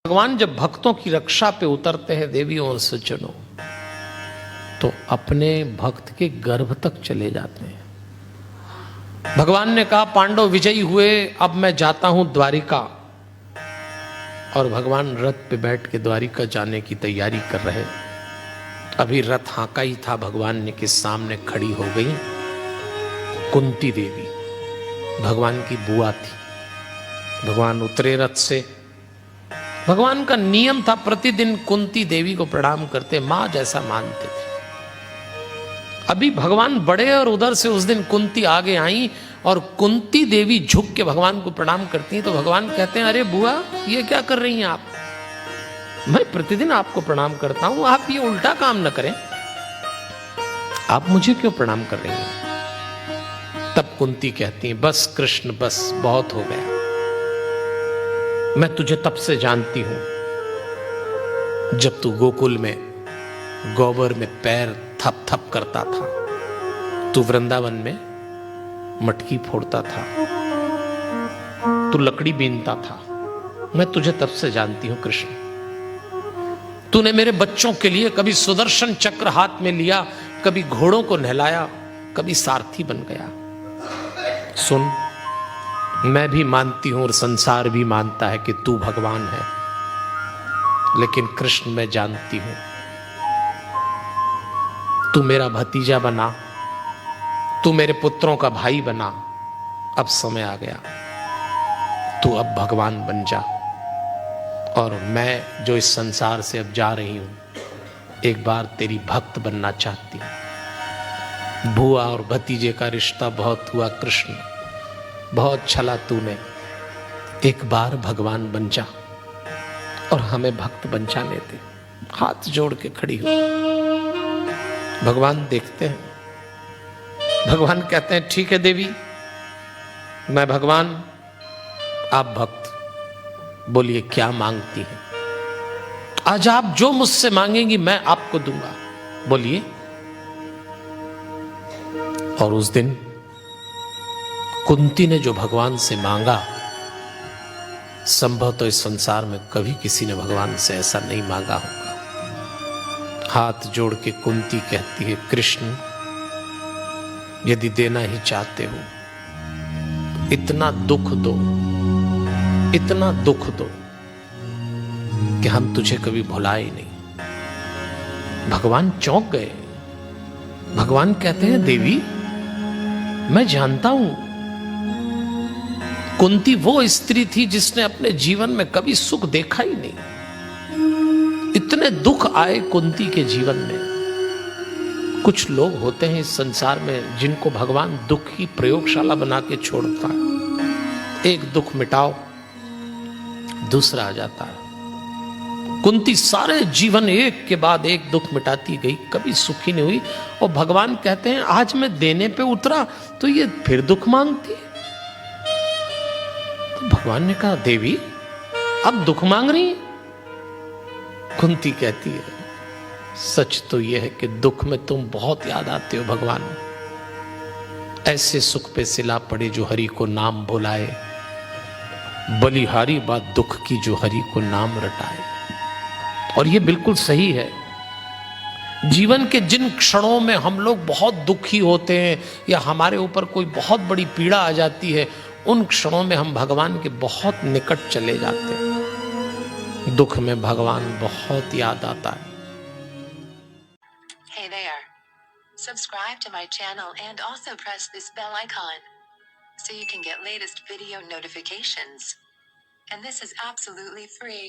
भगवान जब भक्तों की रक्षा पे उतरते हैं देवियों और सज्जनों, तो अपने भक्त के गर्भ तक चले जाते हैं। भगवान ने कहा पांडव विजयी हुए, अब मैं जाता हूं द्वारिका। और भगवान रथ पे बैठ के द्वारिका जाने की तैयारी कर रहे। अभी रथ हाँका ही था, भगवान ने के सामने खड़ी हो गई कुंती देवी, भगवान की बुआ थी। भगवान उतरे रथ से। भगवान का नियम था प्रतिदिन कुंती देवी को प्रणाम करते, मां जैसा मानते थे। अभी भगवान बड़े और उधर से उस दिन कुंती आगे आई और कुंती देवी झुक के भगवान को प्रणाम करती हैं। तो भगवान कहते हैं अरे बुआ ये क्या कर रही हैं आप, मैं प्रतिदिन आपको प्रणाम करता हूं, आप ये उल्टा काम न करें, आप मुझे क्यों प्रणाम कर रही हैं। तब कुंती कहती हैं बस कृष्ण बस, बहुत हो गया, मैं तुझे तब से जानती हूं जब तू गोकुल में गोबर में पैर थप थप करता था, तू वृंदावन में मटकी फोड़ता था, तू लकड़ी बीनता था, मैं तुझे तब से जानती हूं कृष्ण। तूने मेरे बच्चों के लिए कभी सुदर्शन चक्र हाथ में लिया, कभी घोड़ों को नहलाया, कभी सारथी बन गया। सुन, मैं भी मानती हूं और संसार भी मानता है कि तू भगवान है, लेकिन कृष्ण मैं जानती हूं तू मेरा भतीजा बना, तू मेरे पुत्रों का भाई बना। अब समय आ गया, तू अब भगवान बन जा। और मैं जो इस संसार से अब जा रही हूं, एक बार तेरी भक्त बनना चाहती हूं। बुआ और भतीजे का रिश्ता बहुत हुआ कृष्ण, बहुत छला तूने, एक बार भगवान बन जा और हमें भक्त बन जाने दे। हाथ जोड़ के खड़ी हो। भगवान देखते हैं, भगवान कहते हैं ठीक है देवी, मैं भगवान, आप भक्त, बोलिए क्या मांगती हैं। आज आप जो मुझसे मांगेंगी मैं आपको दूंगा, बोलिए। और उस दिन कुंती ने जो भगवान से मांगा, संभव तो इस संसार में कभी किसी ने भगवान से ऐसा नहीं मांगा होगा। हाथ जोड़ के कुंती कहती है कृष्ण, यदि देना ही चाहते हो, इतना दुख दो, इतना दुख दो कि हम तुझे कभी भुलाए नहीं। भगवान चौंक गए। भगवान कहते हैं देवी, मैं जानता हूं कुंती वो स्त्री थी जिसने अपने जीवन में कभी सुख देखा ही नहीं। इतने दुख आए कुंती के जीवन में। कुछ लोग होते हैं इस संसार में जिनको भगवान दुख की प्रयोगशाला बना के छोड़ता है। एक दुख मिटाओ, दूसरा आ जाता है। कुंती सारे जीवन एक के बाद एक दुख मिटाती गई, कभी सुखी नहीं हुई। और भगवान कहते हैं आज मैं देने पे उतरा तो ये फिर दुख मांगती है। तो भगवान ने कहा देवी अब दुख मांग रही है। कुंती कहती है सच तो यह है कि दुख में तुम बहुत याद आते हो भगवान। ऐसे सुख पे सिला पड़े जो हरि को नाम बुलाए, बलिहारी बात दुख की जो हरि को नाम रटाए। और ये बिल्कुल सही है। जीवन के जिन क्षणों में हम लोग बहुत दुखी होते हैं या हमारे ऊपर कोई बहुत बड़ी पीड़ा आ जाती है, उन क्षणों में हम भगवान के बहुत निकट चले जाते हैं। दुख में भगवान बहुत याद आता है। Hey there. Subscribe to my channel and also press this bell icon so you can get latest video notifications. And this is absolutely free.